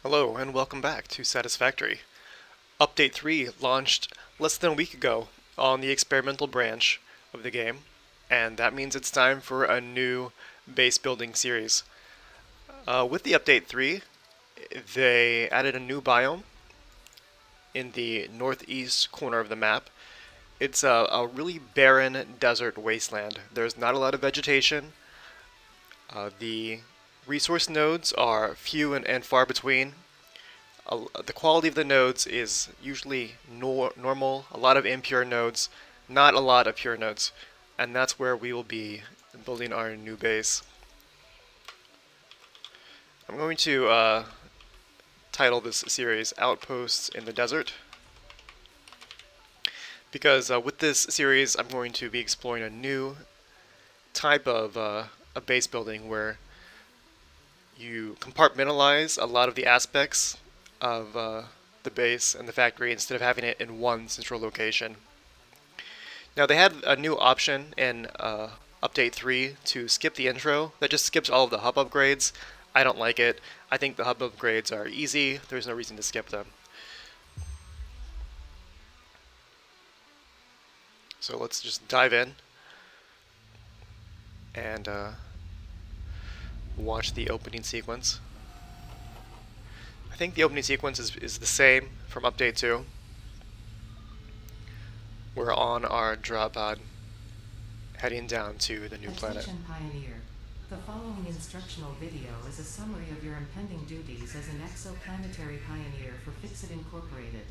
Hello and welcome back to Satisfactory. Update 3 launched less than a week ago on the experimental branch of the game, and that means it's time for a new base building series. With the Update 3, they added a new biome in the northeast corner of the map. It's a really barren desert wasteland. There's not a lot of vegetation. The resource nodes are few and far between. The quality of the nodes is usually normal, a lot of impure nodes, not a lot of pure nodes, and that's where we will be building our new base. I'm going to title this series Outposts in the Desert, because with this series I'm going to be exploring a new type of a base building where you compartmentalize a lot of the aspects of the base and the factory instead of having it in one central location. Now they had a new option in Update 3 to skip the intro. That just skips all of the hub upgrades. I don't like it. I think the hub upgrades are easy. There's no reason to skip them. So let's just dive in and watch the opening sequence. I think the opening sequence is the same from Update 2. We're on our drop pod heading down to the new planet. Attention Pioneer. The following instructional video is a summary of your impending duties as an exoplanetary pioneer for Fixit Incorporated.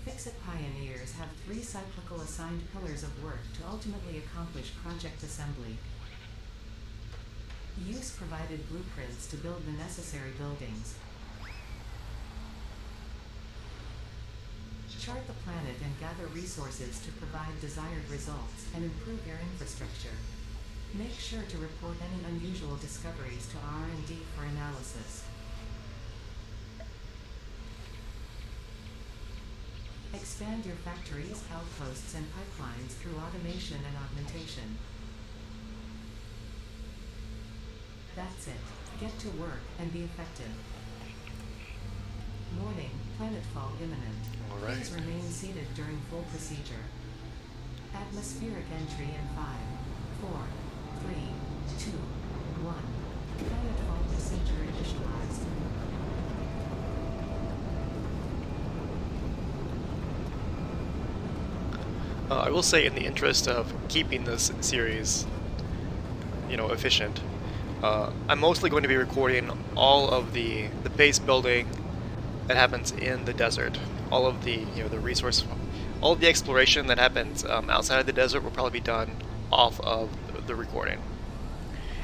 Fixit Pioneers have 3 cyclical assigned pillars of work to ultimately accomplish project assembly. Use provided blueprints to build the necessary buildings. Chart the planet and gather resources to provide desired results and improve your infrastructure. Make sure to report any unusual discoveries to R&D for analysis. Expand your factories, outposts, and pipelines through automation and augmentation. That's it. Get to work and be effective. Warning, planetfall imminent. Alright. Please remain seated during full procedure. Atmospheric entry in 5, 4, 3, 2, 1. Planetfall procedure initialized. I will say, in the interest of keeping this series, efficient, I'm mostly going to be recording all of the base building that happens in the desert. All of the resource, all of the exploration that happens outside of the desert will probably be done off of the recording.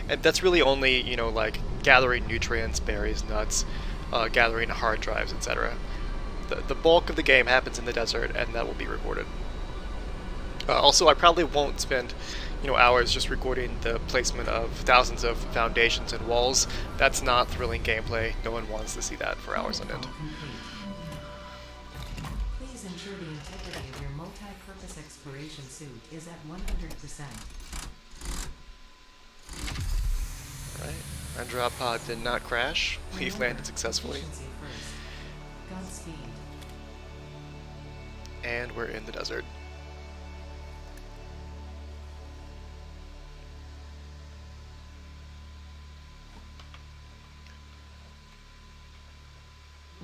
And that's really only, like gathering nutrients, berries, nuts, gathering hard drives, etc. The bulk of the game happens in the desert, and that will be recorded. Also, I probably won't spend, hours just recording the placement of thousands of foundations and walls. That's not thrilling gameplay. No one wants to see that for hours on end. Please ensure the integrity of your multi-purpose exploration suit is at 100%. Alright, our drop pod did not crash. We've landed successfully. Efficiency first. Godspeed. And we're in the desert.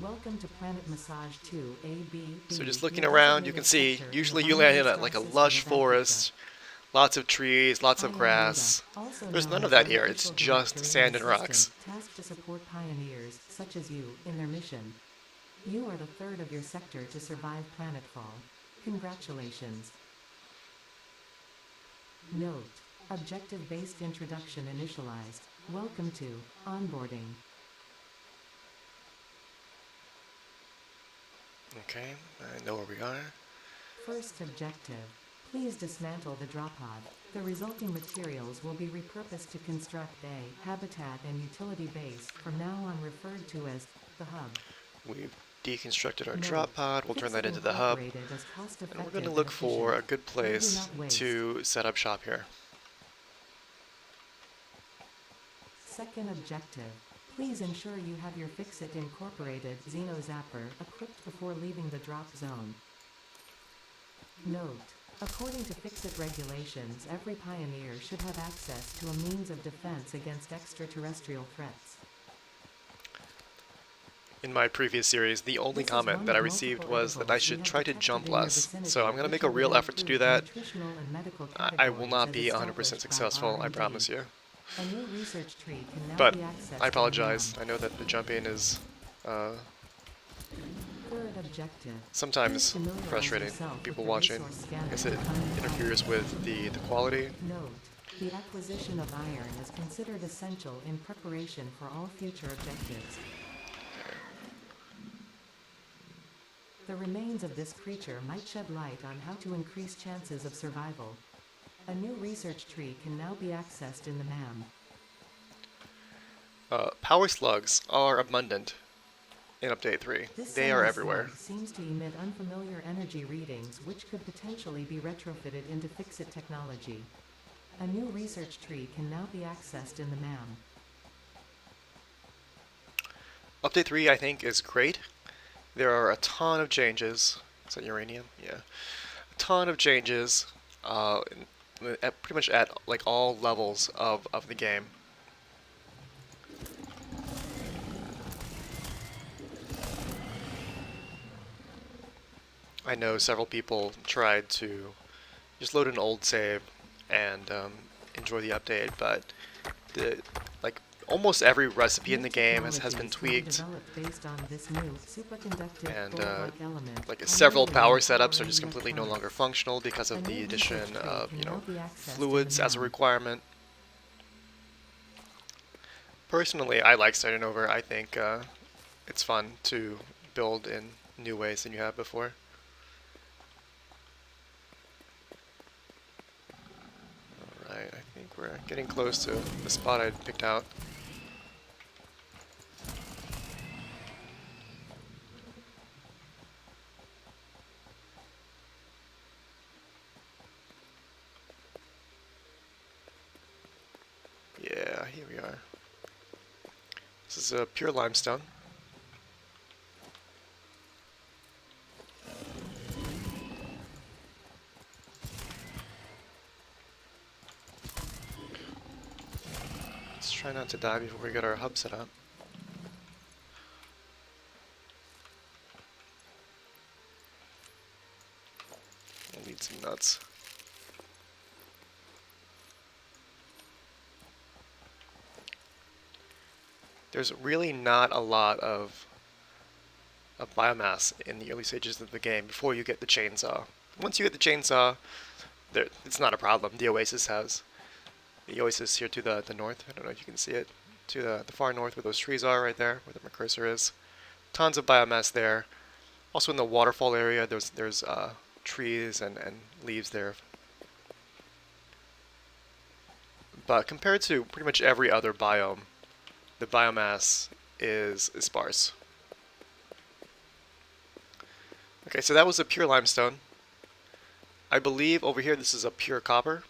Welcome to Planet Massage 2 AB. So just looking around, you can see, usually you land in like a lush forest, lots of trees, lots of grass. There's none of that here, it's just sand and rocks. Tasked to support pioneers, such as you, in their mission. You are the third of your sector to survive planetfall. Congratulations. Note: objective-based introduction initialized. Welcome to onboarding. Okay, I know where we are. First objective: please dismantle the drop pod. The resulting materials will be repurposed to construct a habitat and utility base, from now on referred to as the hub. We've deconstructed our drop pod, we'll turn that into the hub, and we're going to look for a good place to set up shop here. Second objective: Please ensure you have your Fixit Incorporated Xeno Zapper equipped before leaving the drop zone. Note: according to Fixit regulations, every pioneer should have access to a means of defense against extraterrestrial threats. In my previous series, the only This is comment one that I of received multiple was that I edibles we should have try to detected jump in your less, so I'm vicinity, going to which make a are real within effort to do approved that. nutritional and medical I will categories not as be 100% established by successful, I R&D. promise you. A new research tree can now But be I accessed in the apologize. MAM. I know that the jumping is Third objective. Please sometimes familiarize frustrating yourself for with people the watching, resource scanner as to it find interferes iron. with the quality. Note: the acquisition of iron is considered essential in preparation for all future objectives. The remains of this creature might shed light on how to increase chances of survival. A new research tree can now be accessed in the MAM. Power slugs are abundant in Update 3. This They are semi-slug everywhere. seems to emit unfamiliar energy readings which could potentially be retrofitted into Fixit technology. A new research tree can now be accessed in the MAM. Update 3, I think, is great. There are a ton of changes. Is that uranium? Yeah. A ton of changes pretty much at like all levels of the game. I know several people tried to just load an old save and enjoy the update, but like almost every recipe in New the game has been technologies can be tweaked, developed based on this new superconductive and gold-like element, like several primarily power in setups are power and just completely no longer electronics. functional because A of the new addition research tree of, can you now know, be accessed in the fluids as a MAM. requirement. Personally, I like starting over. I think it's fun to build in new ways than you have before. Alright, I think we're getting close to the spot I'd picked out. Yeah, here we are. This is a pure limestone. Let's try not to die before we get our hub set up. We'll need some nuts. There's really not a lot of biomass in the early stages of the game before you get the chainsaw. Once you get the chainsaw, it's not a problem. The Oasis here to the north. I don't know if you can see it. To the far north where those trees are right there, where the cursor is. Tons of biomass there. Also in the waterfall area, there's trees and leaves there. But compared to pretty much every other biome, the biomass is sparse. Okay, so that was a pure limestone. I believe over here this is a pure copper.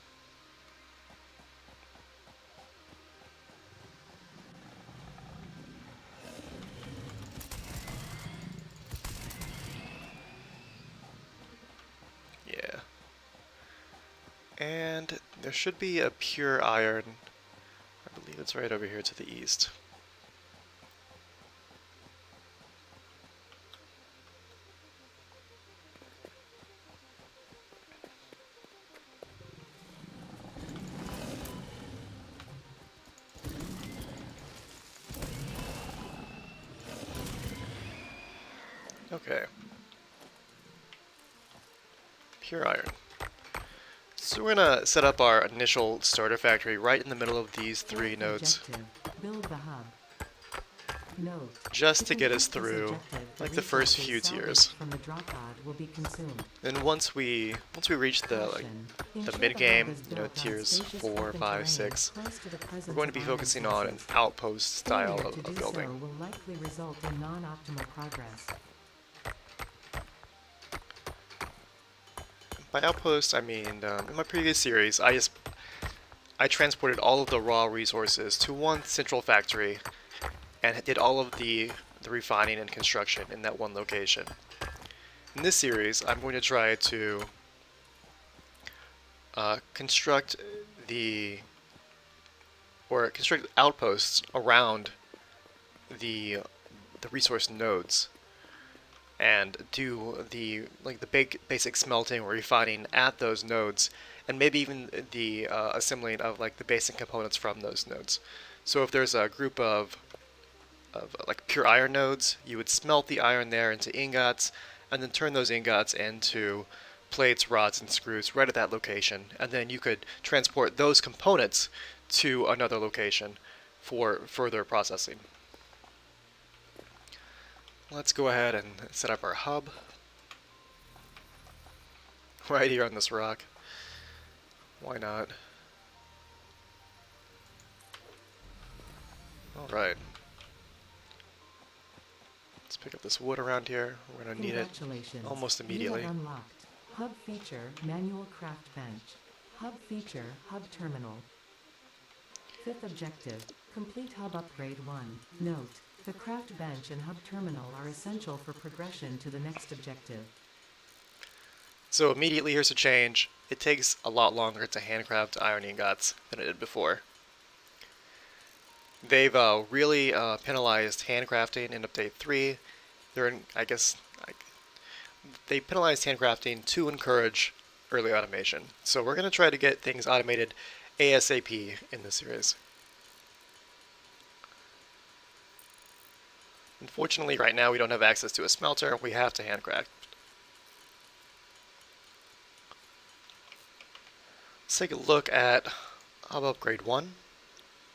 Yeah. And there should be a pure iron. I believe it's right over here to the east. Okay. Pure iron. So we're gonna set up our initial starter factory right in the middle of these three nodes, Build the hub. Note: just to get us through like the first few tiers. From the drop pod will be consumed. Then once we reach the mid game, you know, tiers 4, 5, 6, we're going to be focusing on an outpost style of building. So will likely result in non-optimal progress. By outpost, I mean in my previous series, I transported all of the raw resources to one central factory, and did all of the refining and construction in that one location. In this series, I'm going to try to construct construct outposts around the resource nodes and do the basic smelting or refining at those nodes, and maybe even the assembling of like the basic components from those nodes. So if there's a group of like pure iron nodes, you would smelt the iron there into ingots, and then turn those ingots into plates, rods, and screws right at that location, and then you could transport those components to another location for further processing. Let's go ahead and set up our hub right here on this rock. Why not? Alright. Let's pick up this wood around here. We're going to need it almost immediately. You have unlocked Hub Feature Manual Craft Bench. Hub Feature Hub Terminal. Fifth objective, complete Hub Upgrade 1. Note, the craft bench and hub terminal are essential for progression to the next objective. So immediately here's a change. It takes a lot longer to handcraft iron ingots than it did before. They've really penalized handcrafting in Update 3. They penalized handcrafting to encourage early automation. So we're going to try to get things automated ASAP in this series. Unfortunately, right now we don't have access to a smelter. We have to handcraft. Let's take a look at Hub Upgrade 1.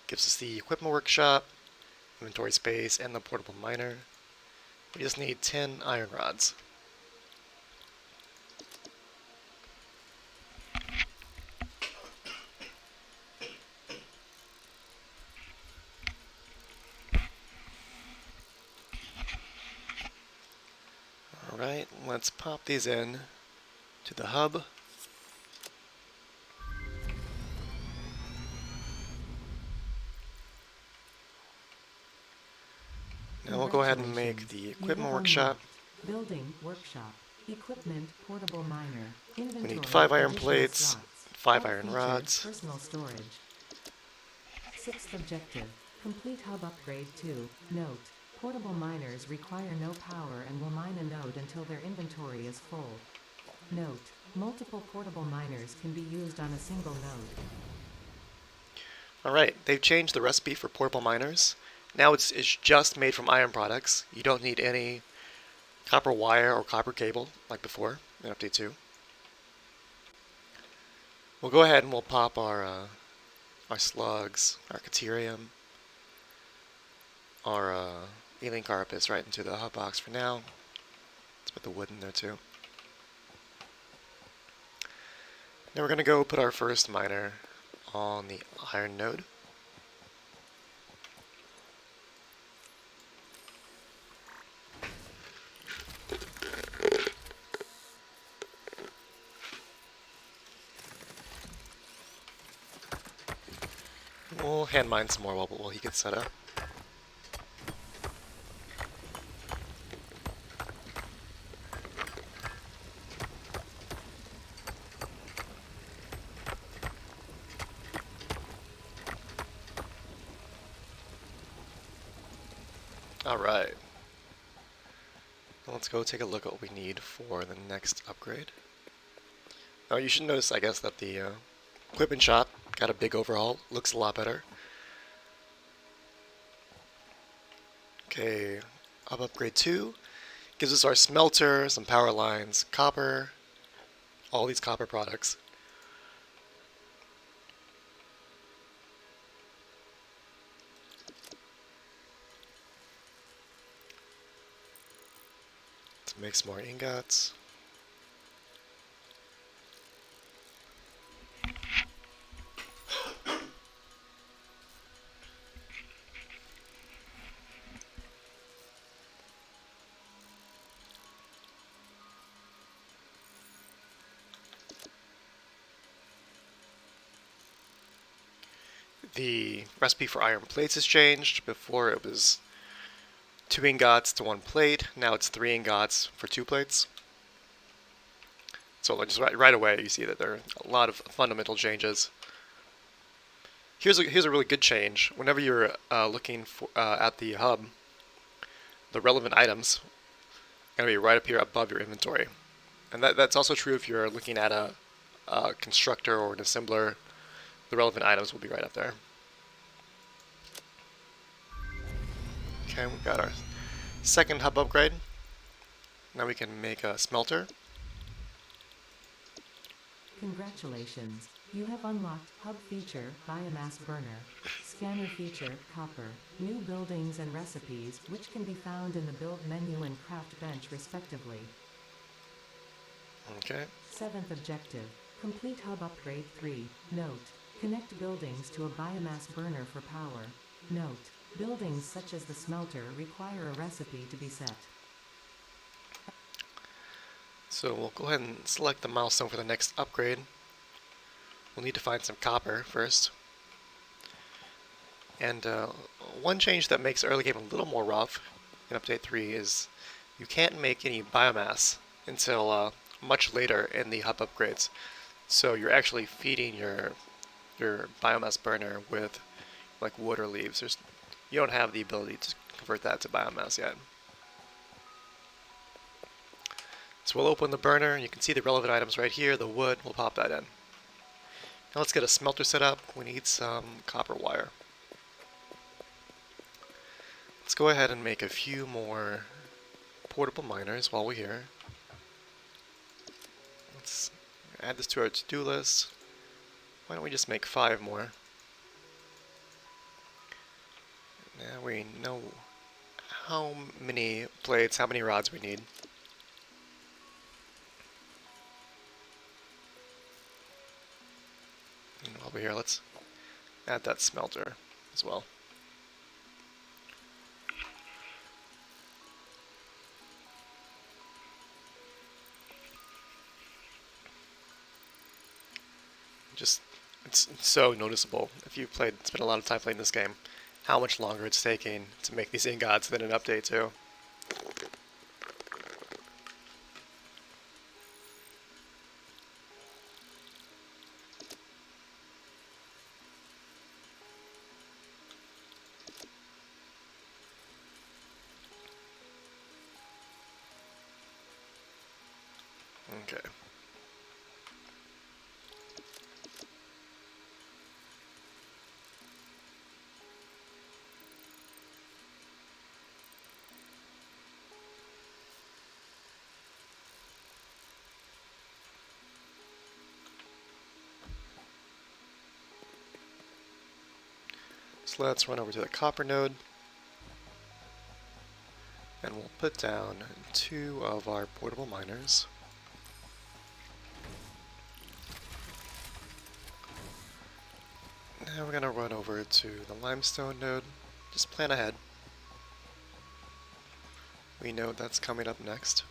Gives us the equipment workshop, inventory space, and the portable miner. We just need 10 iron rods. Alright, let's pop these in to the hub. Now we'll go ahead and make the equipment workshop. Building workshop. Equipment portable miner. Inventory, we need 5 iron plates, slots. 5 iron rods. Personal storage. Sixth objective. Complete hub upgrade 2. Note. Portable miners require no power and will mine a node until their inventory is full. Note. Multiple portable miners can be used on a single node. Alright, they've changed the recipe for portable miners. Now it's just made from iron products. You don't need any copper wire or copper cable like before in Update 2. We'll go ahead and we'll pop our slugs, our caterium, our alien carapace right into the hub box for now. Let's put the wood in there too. Now we're going to go put our first miner on the iron node. We'll hand mine some more while he gets set up. Alright. Let's go take a look at what we need for the next upgrade. Now you should notice, I guess, that the equipment shop got a big overhaul. Looks a lot better. Okay, upgrade 2 gives us our smelter, some power lines, copper, all these copper products. Let's make some more ingots. The recipe for iron plates has changed. Before it was 2 ingots to 1 plate. Now it's 3 ingots for 2 plates. So just right away you see that there are a lot of fundamental changes. Here's a really good change. Whenever you're looking for, at the hub, the relevant items are going to be right up here above your inventory. And that's also true if you're looking at a constructor or an assembler. The relevant items will be right up there. Okay, we've got our second hub upgrade. Now we can make a smelter. Congratulations. You have unlocked Hub Feature, Biomass Burner, Scanner Feature, Copper, New Buildings and Recipes, which can be found in the Build menu and Craft bench respectively. Okay. 7th objective. Complete Hub Upgrade 3. Note. Connect buildings to a biomass burner for power. Note. Buildings such as the smelter require a recipe to be set. So we'll go ahead and select the milestone for the next upgrade. We'll need to find some copper first. And one change that makes early game a little more rough in Update 3 is you can't make any biomass until much later in the hub upgrades. So you're actually feeding your biomass burner with like wood or leaves. You don't have the ability to convert that to biomass yet. So we'll open the burner, and you can see the relevant items right here. The wood, we'll pop that in. Now let's get a smelter set up. We need some copper wire. Let's go ahead and make a few more portable miners while we're here. Let's add this to our to-do list. Why don't we just make 5 more? Now we know how many plates, how many rods we need. And over here, let's add that smelter as well. It's so noticeable if you spent a lot of time playing this game, how much longer it's taking to make these ingots than an update 2. Okay. So let's run over to the copper node, and we'll put down 2 of our portable miners. Now we're going to run over to the limestone node. Just plan ahead. We know that's coming up next.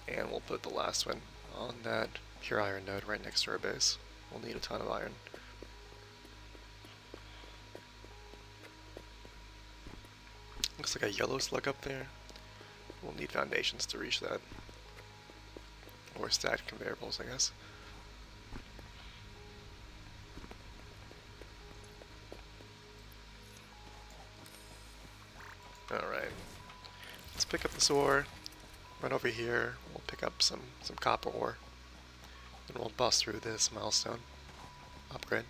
And we'll put the last one on that pure iron node right next to our base. We'll need a ton of iron. Looks like a yellow slug up there. We'll need foundations to reach that. Or stacked conveyor belts, I guess. Alright. Let's pick up this ore. Run over here. We'll pick up some copper ore. And we'll bust through this milestone upgrade.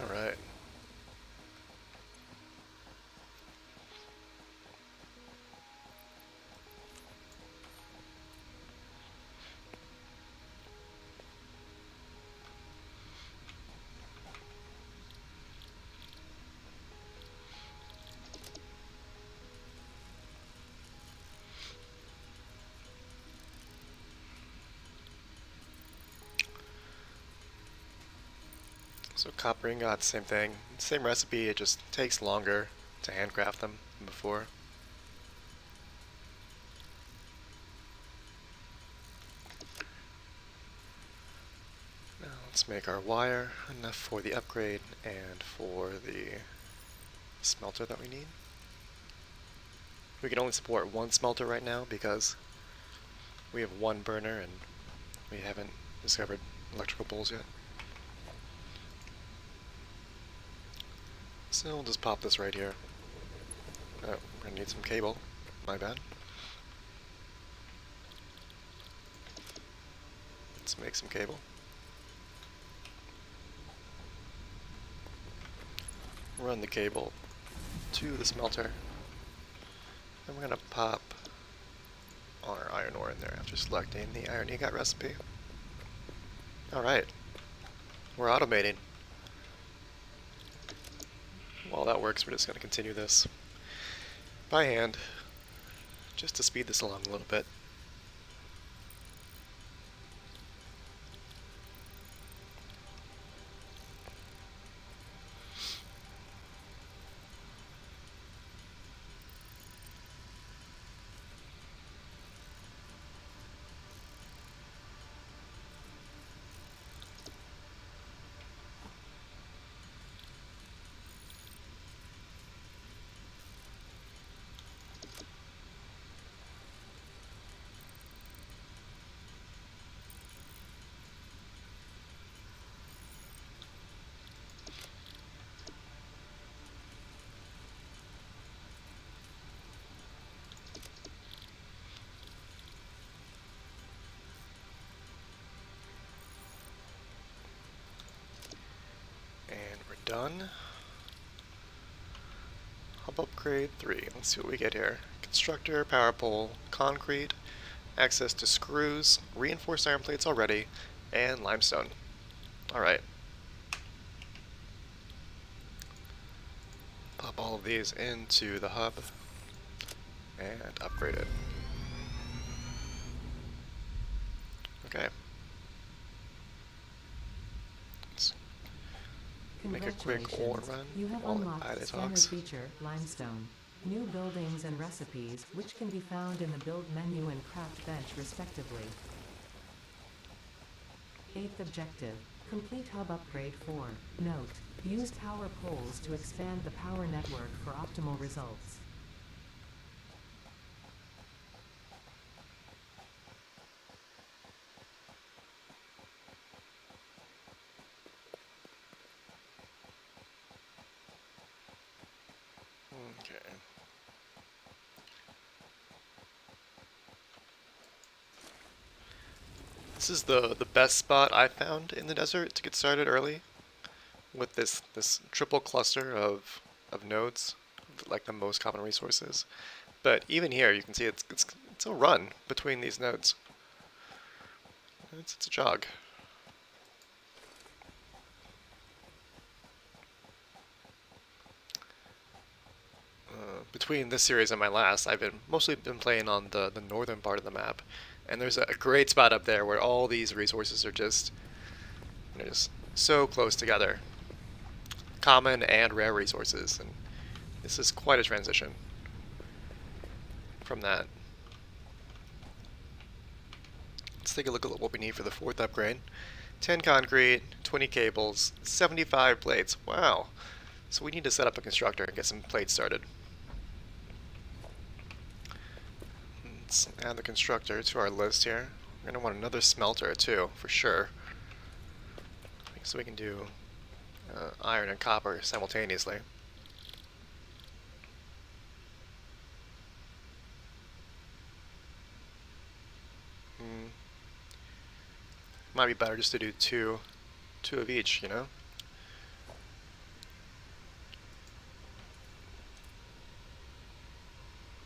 Alright. So copper ingot, same thing. Same recipe, it just takes longer to handcraft them than before. Now let's make our wire enough for the upgrade and for the smelter that we need. We can only support one smelter right now because we have one burner and we haven't discovered electrical poles yet. So we'll just pop this right here. Oh, we're gonna need some cable. My bad. Let's make some cable. Run the cable to the smelter. Then we're gonna pop our iron ore in there after selecting the iron ingot recipe. Alright. We're automating. While that works, we're just gonna continue this by hand, just to speed this along a little bit. And we're done. Hub upgrade 3. Let's see what we get here. Constructor, power pole, concrete, access to screws, reinforced iron plates already, and limestone. Alright. Pop all of these into the hub and upgrade it. Okay. Let's make a quick ore run You have while unlocked it standard talks. feature, limestone. New buildings and recipes, which can be found in the build menu and craft bench respectively. 8th objective. Complete hub upgrade 4. Note. Use power poles to expand the power network for optimal results. Okay. This is the best spot I found in the desert to get started early with this triple cluster of nodes, like the most common resources. But even here, you can see it's a run between these nodes. It's a jog. Between this series and my last, I've mostly been playing on the northern part of the map, and there's a great spot up there where all these resources are just, just so close together, common and rare resources, and this is quite a transition from that. Let's take a look at what we need for the 4th upgrade. 10 concrete, 20 cables, 75 plates. Wow. So we need to set up a constructor and get some plates started. Let's add the constructor to our list here. We're going to want another smelter too, for sure. So we can do iron and copper simultaneously. Might be better just to do two of each, you know?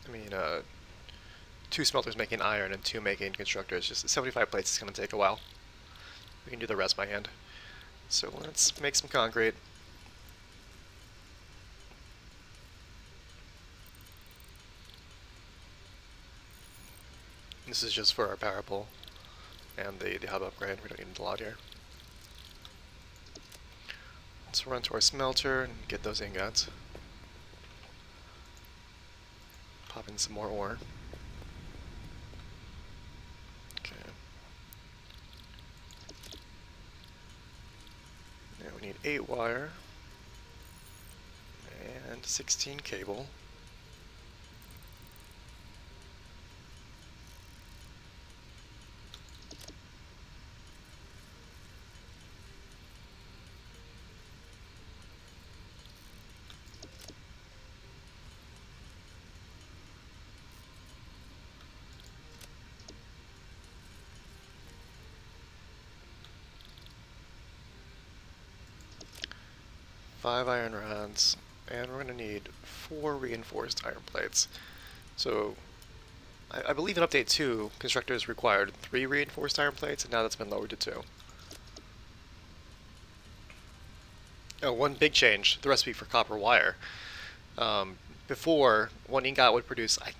I mean, 2 smelters making iron and 2 making constructors. Just 75 plates is going to take a while. We can do the rest by hand. So let's make some concrete. This is just for our power pole and the hub upgrade. We don't need a lot here. Let's run to our smelter and get those ingots. Pop in some more ore. Okay. Now we need 8 wire and 16 cable. Five iron rods, and we're going to need 4 reinforced iron plates. So, I believe in Update 2, constructors required 3 reinforced iron plates, and now that's been lowered to 2. Oh, one big change, the recipe for copper wire. Before, one ingot would produce, I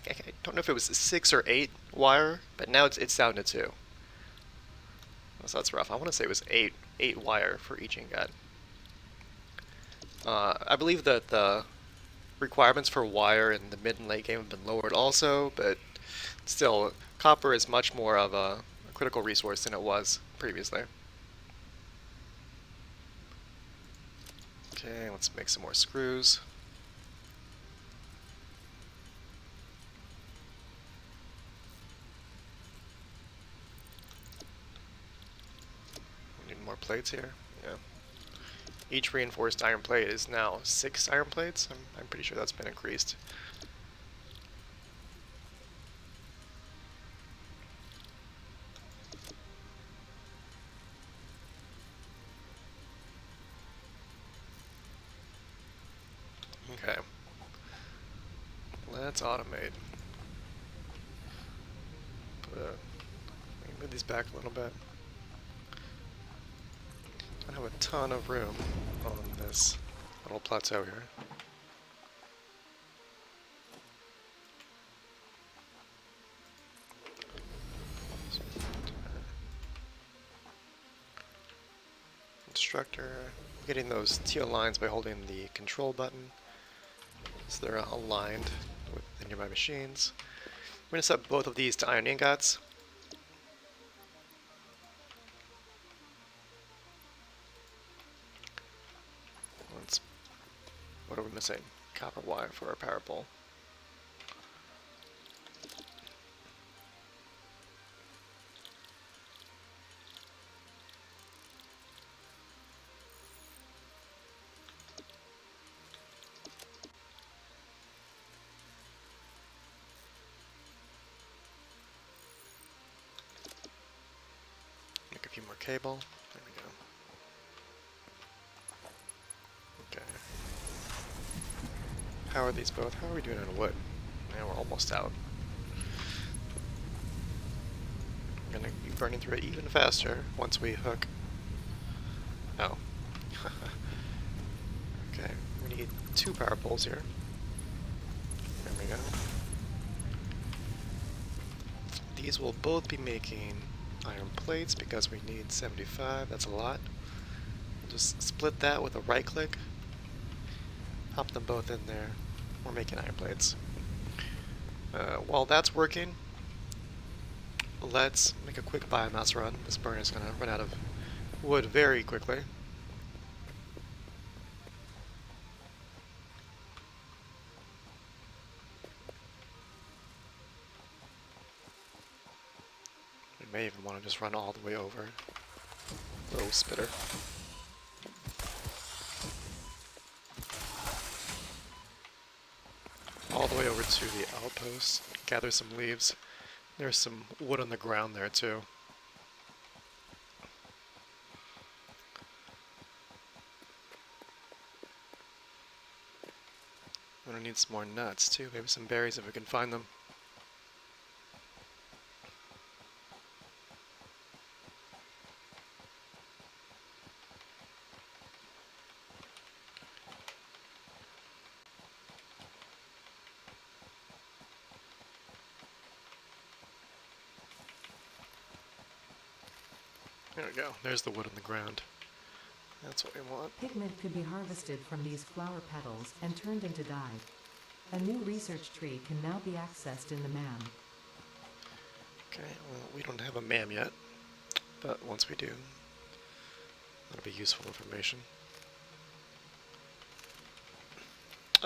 don't know if it was 6 or 8 wire, but now it's down to 2. So that's rough. I want to say it was 8 wire for each ingot. I believe that the requirements for wire in the mid and late game have been lowered also, but still, copper is much more of a critical resource than it was previously. Okay, let's make some more screws. We need more plates here. Yeah. Each reinforced iron plate is now 6 iron plates. I'm pretty sure that's been increased. Okay. Let's automate. Move these back a little bit. I have a ton of room on this little plateau here. Instructor, getting those teal lines by holding the control button, so they're aligned with the nearby machines. We're going to set both of these to iron ingots. What are we missing? Copper wire for our power pole. Make a few more cable. There we go. Okay. How are these both? How are we doing on wood? Man, we're almost out. I'm gonna be burning through it even faster once we hook. Oh. Okay, we need 2 power poles here. There we go. These will both be making iron plates because we need 75. That's a lot. We'll just split that with a right click. Pop them both in there. We're making iron plates. While that's working, let's make a quick biomass run. This burner is going to run out of wood very quickly. We may even want to just run all the way over. Little spitter. All the way over to the outposts, gather some leaves. There's some wood on the ground there too. I'm gonna need some more nuts too, maybe some berries if we can find them. There we go, there's the wood on the ground. That's what we want. Pigment could be harvested from these flower petals and turned into dye. A new research tree can now be accessed in the MAM. Okay, well, we don't have a MAM yet, but once we do, that'll be useful information.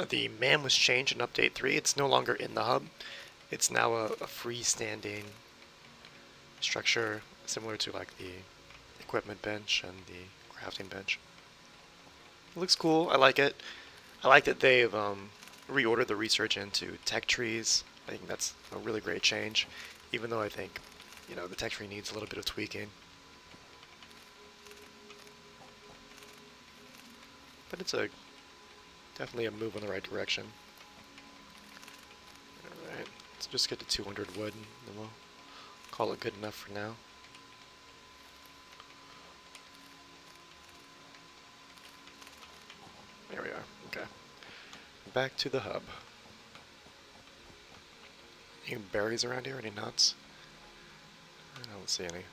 The MAM was changed in Update 3. It's no longer in the hub. It's now a freestanding structure similar to like the equipment bench and the crafting bench. It looks cool. I like it. I like that they've reordered the research into tech trees. I think that's a really great change, even though I think, you know, the tech tree needs a little bit of tweaking. But it's definitely a move in the right direction. Alright, let's just get to 200 wood, and then we'll call it good enough for now. There we are. Okay. Back to the hub. Any berries around here? Any nuts? I don't see any.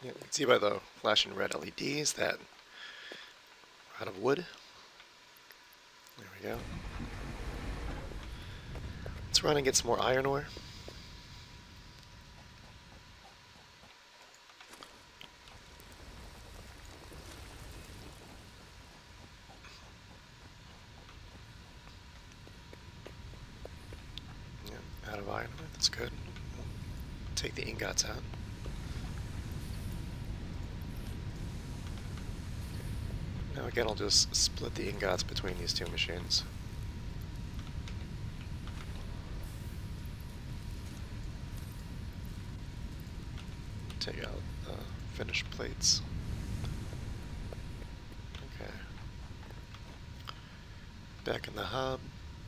Yeah, you can see by the flashing red LEDs that we're out of wood. There we go. Let's run and get some more iron ore. Yeah, out of iron ore, that's good. Take the ingots out. Now again, I'll just split the ingots between these two machines. Take out the finished plates. Okay. Back in the hub,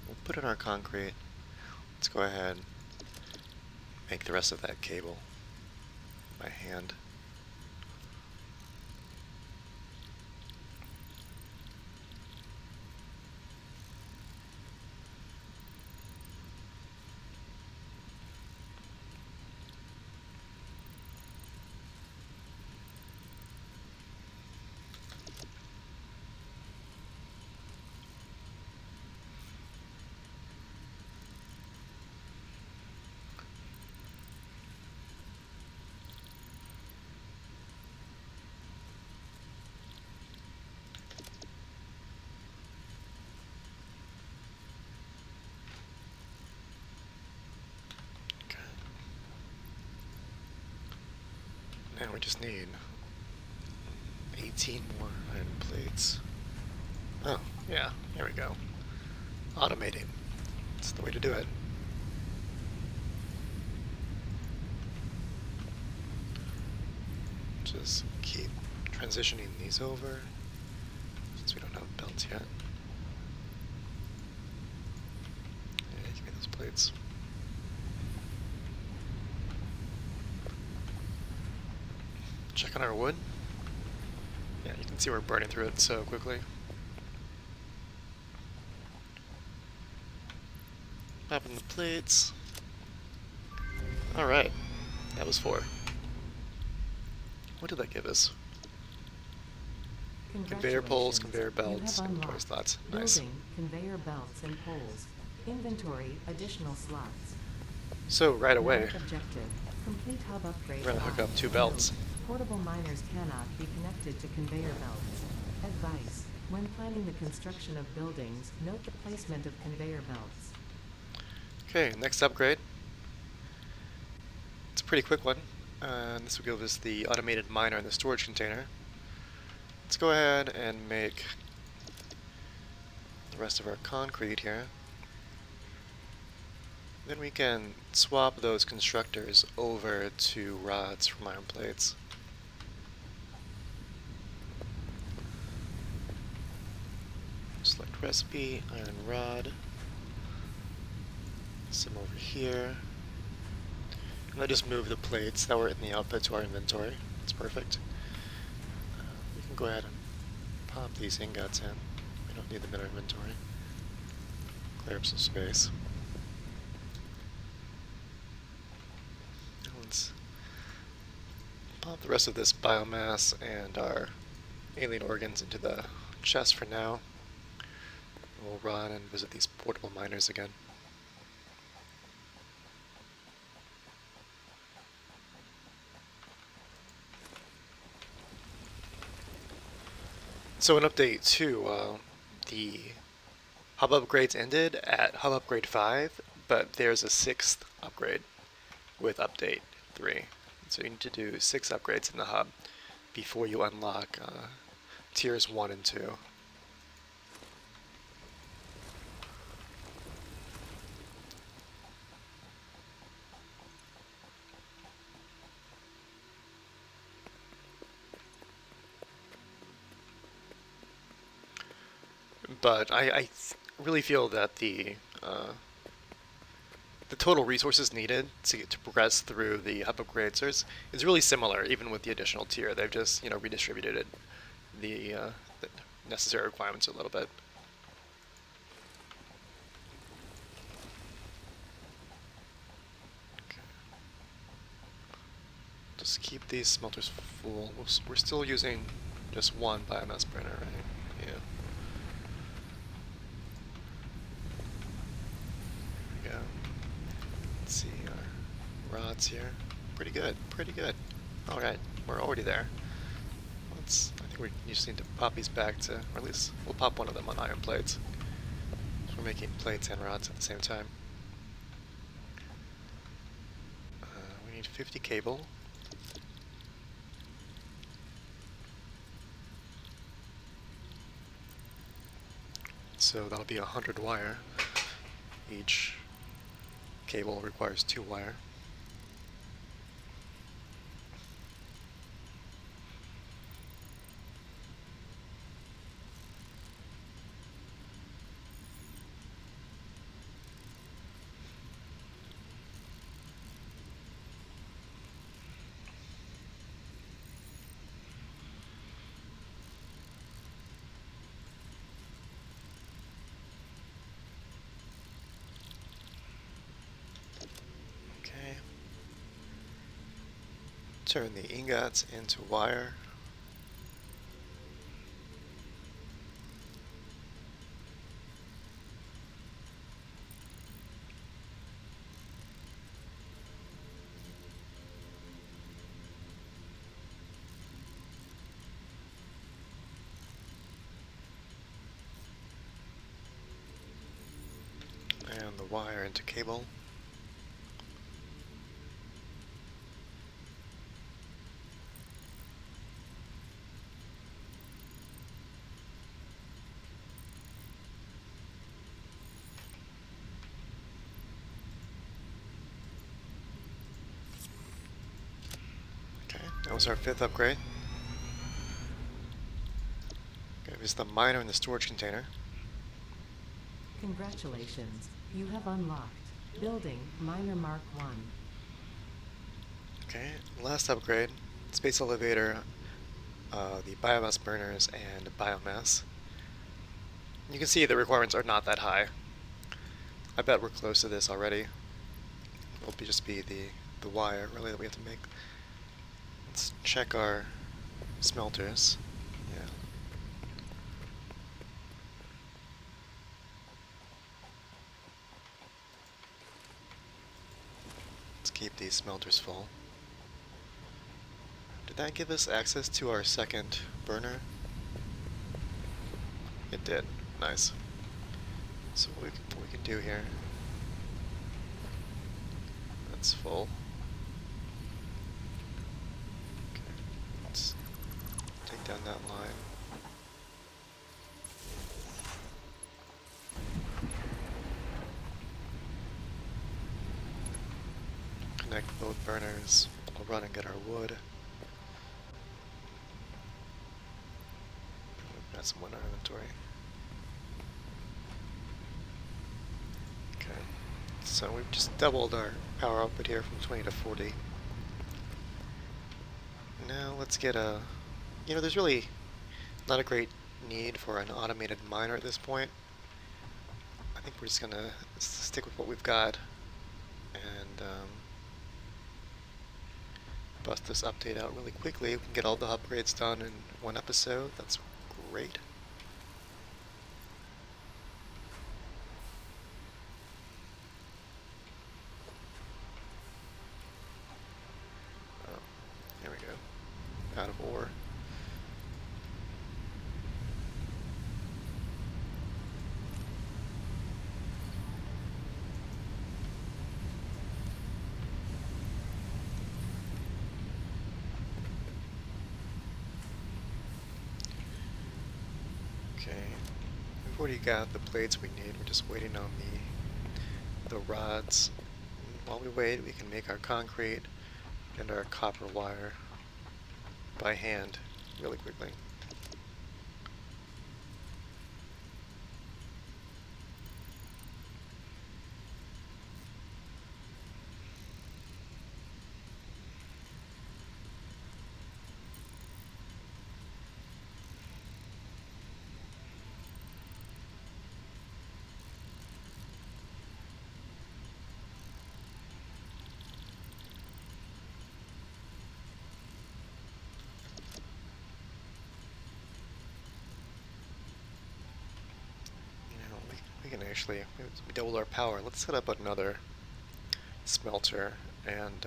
we'll put in our concrete. Let's go ahead and make the rest of that cable by hand. Now we just need 18 more iron plates. Oh, yeah, here we go. Automating. That's the way to do it. Just keep transitioning these over, since we don't have belts yet. Yeah, give me those plates. Check on our wood. Yeah, you can see we're burning through it so quickly. Popping the plates. Alright, that was 4. What did that give us? Conveyor poles, conveyor belts, inventory slots. Nice. Building, conveyor belts and poles. Inventory, additional slots. So right away, Objective. Complete hub upgrade. we're gonna hook up 2 belts. Portable miners cannot be connected to conveyor belts. Advice. When planning the construction of buildings, note the placement of conveyor belts. Okay, next upgrade. pretty quick one. And this will give us the automated miner in the storage container. Let's go ahead and make the rest of our concrete here. Then we can swap those constructors over to rods from iron plates. Select recipe, iron rod. Some over here. And I just move the plates that were in the output to our inventory. It's perfect. We can go ahead and pop these ingots in. We don't need them in our inventory. Clear up some space. Let's pop the rest of this biomass and our alien organs into the chest for now. We'll run and visit these portable miners again. So in update 2, the hub upgrades ended at hub upgrade 5, but there's a 6th upgrade with update 3. So you need to do 6 upgrades in the hub before you unlock tiers 1 and 2. But I really feel that the total resources needed to progress through the hub upgrades is really similar, even with the additional tier. They've just redistributed the necessary requirements a little bit. Okay. Just keep these smelters full. We're still using just one biomass burner, right? Yeah. There we go. Let's see our rods here. Pretty good, pretty good. Alright, we're already there. I think we just need to pop these back to, or at least we'll pop one of them on iron plates. So we're making plates and rods at the same time. We need 50 cable. So that'll be 100 wire. Each cable requires 2 wire. Turn the ingots into wire. And the wire into cable. That was our 5th upgrade. Okay, this is the miner in the storage container. Congratulations, you have unlocked Building Miner Mark 1. Okay, last upgrade, space elevator, the biomass burners, and biomass. You can see the requirements are not that high. I bet we're close to this already. It'll just be the wire, really, that we have to make. Let's check our smelters. Yeah. Let's keep these smelters full. Did that give us access to our 2nd burner? It did. Nice. So what we can do here. That's full. down that line. Connect both burners. We'll run and get our wood. We've got some wood in our inventory. Okay, so we've just doubled our power output here from 20 to 40. Now let's get a... You know, there's really not a great need for an automated miner at this point. I think we're just gonna stick with what we've got and bust this update out really quickly. We can get all the upgrades done in one episode. That's great. Oh, there we go. Out of ore. Okay, we've already got the plates we need. We're just waiting on the rods. And while we wait, we can make our concrete and our copper wire by hand really quickly. We can actually, we doubled our power. Let's set up another smelter and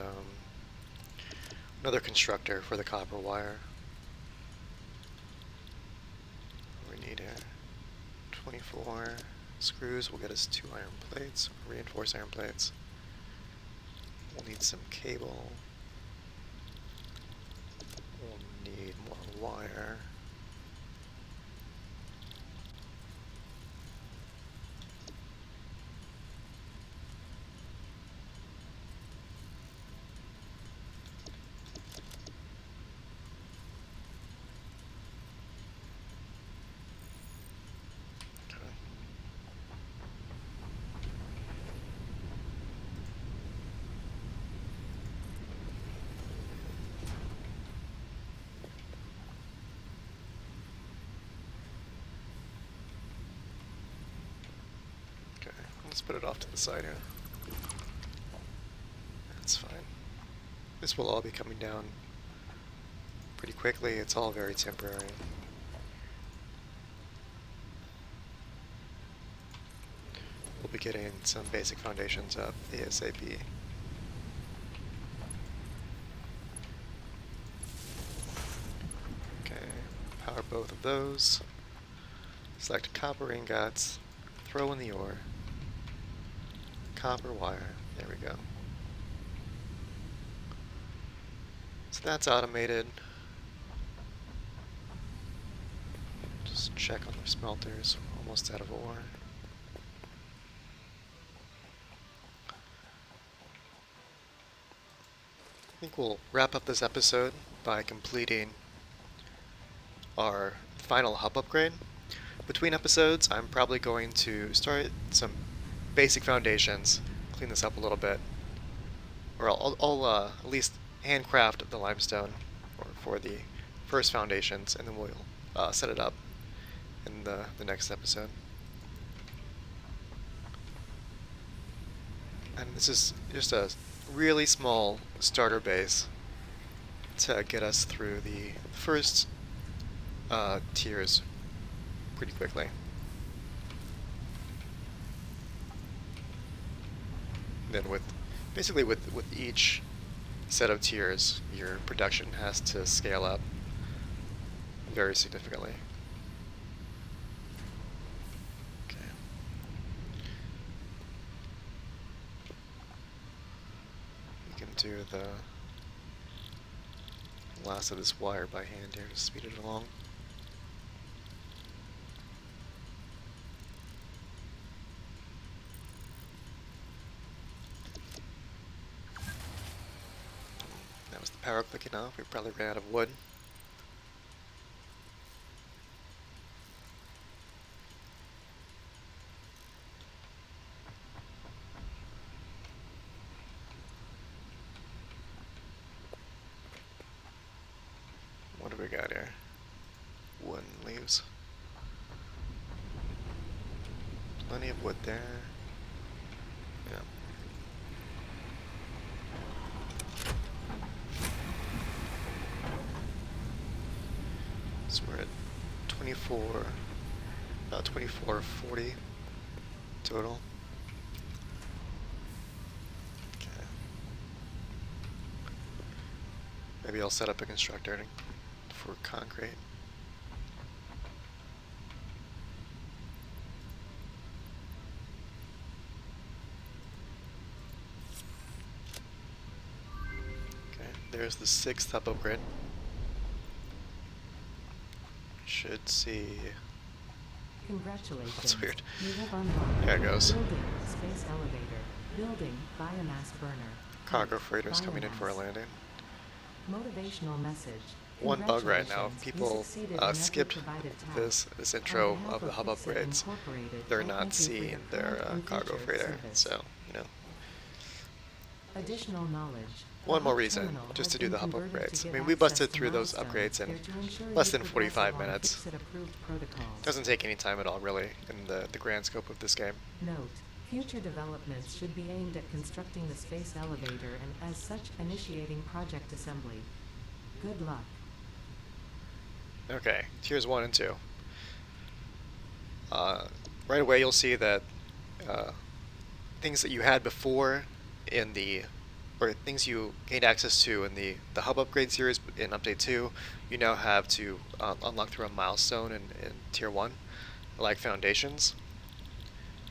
another constructor for the copper wire. We need 24 screws will get us 2 iron plates, reinforced iron plates. We'll need some cable. We'll need more wire. Let's put it off to the side here. That's fine. This will all be coming down pretty quickly. It's all very temporary. We'll be getting some basic foundations up ASAP. Okay, power both of those. Select copper ingots. Throw in the ore. Copper wire. There we go. So that's automated. Just check on their smelters. Almost out of ore. I think we'll wrap up this episode by completing our final hub upgrade. Between episodes, I'm probably going to start some basic foundations, clean this up a little bit, or I'll at least handcraft the limestone for the first foundations, and then we'll set it up in the next episode. And this is just a really small starter base to get us through the first tiers pretty quickly. Then basically with each set of tiers, your production has to scale up very significantly. Okay. We can do the last of this wire by hand here to speed it along. That was the power clicking off. We probably ran out of wood. What do we got here? Wood and leaves. Plenty of wood there. Yeah. So we're at 24, about 2440 total. Okay. Maybe I'll set up a constructor for concrete. Okay, there's the 6th hub upgrade. Should see. Congratulations. That's weird. You have unlocked There it goes. building space elevator, building biomass burner. Cargo freighters coming in for a landing. Motivational message. One bug right now. Congratulations, People you succeeded in every skipped provided task. this On intro behalf of the hub Fixit upgrades. Incorporated, They're I not thank you for seeing your their current and cargo future freighter, service. so you know. Additional knowledge. One The more hub reason, terminal just has to do been the hub converted upgrades. to I give mean, we access busted to through those milestones upgrades in here to ensure less you than progress 45 along minutes. Fixit-approved protocols. Doesn't take any time at all, really, in the grand scope of this game. Note: future developments should be aimed at constructing the space elevator and, as such, initiating project assembly. Good luck. Okay, tiers 1 and 2. Right away you'll see that things that you had before in the, or things you gained access to in the hub upgrade series in update 2, you now have to unlock through a milestone in tier 1, like foundations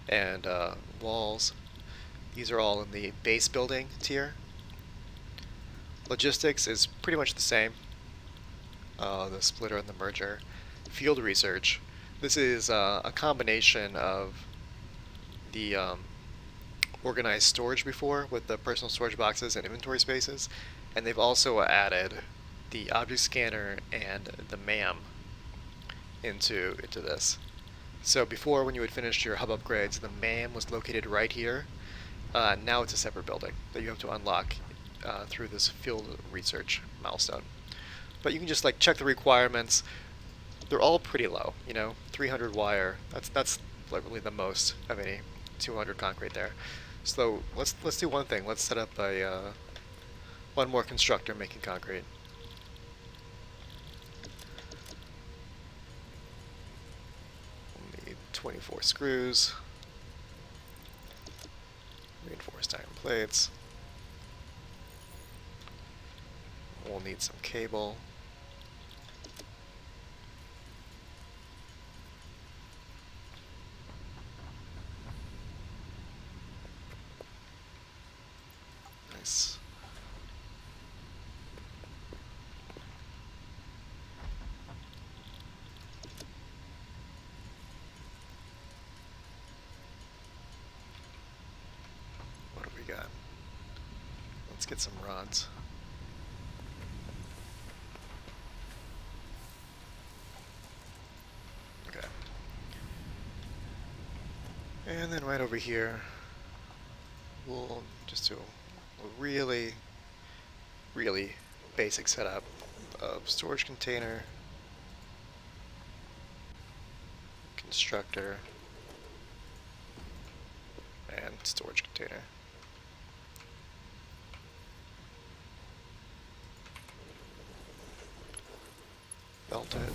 and walls. These are all in the base building tier. Logistics is pretty much the same. The splitter and the merger. Field research. This is a combination of the organized storage before with the personal storage boxes and inventory spaces, and they've also added the object scanner and the MAM into this. So before, when you had finished your hub upgrades, the MAM was located right here. Now it's a separate building that you have to unlock through this field research milestone. But you can just like check the requirements. They're all pretty low, you know, 300 wire. That's like really the most of any 200 concrete there. So let's do one thing. Let's set up a one more constructor making concrete. We'll need 24 screws, reinforced iron plates. We'll need some cable. Nice. What have we got? Let's get some rods. Okay. And then right over here, we'll just do a really basic setup of storage container, constructor, and storage container. Belt it.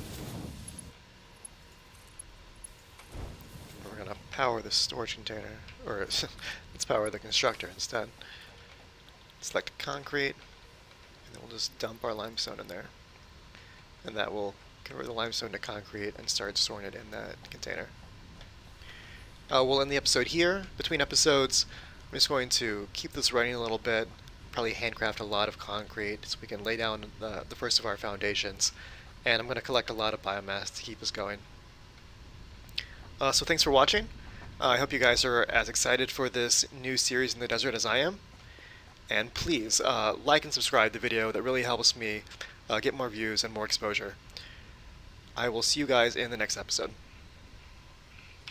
We're gonna power the storage container, or let's power the constructor instead. Select concrete, and then we'll just dump our limestone in there. And that will convert the limestone to concrete and start storing it in that container. We'll end the episode here. Between episodes, I'm just going to keep this running a little bit, probably handcraft a lot of concrete so we can lay down the first of our foundations. And I'm going to collect a lot of biomass to keep us going. So thanks for watching. I hope you guys are as excited for this new series in the desert as I am. And please like and subscribe the video. That really helps me get more views and more exposure. I will see you guys in the next episode.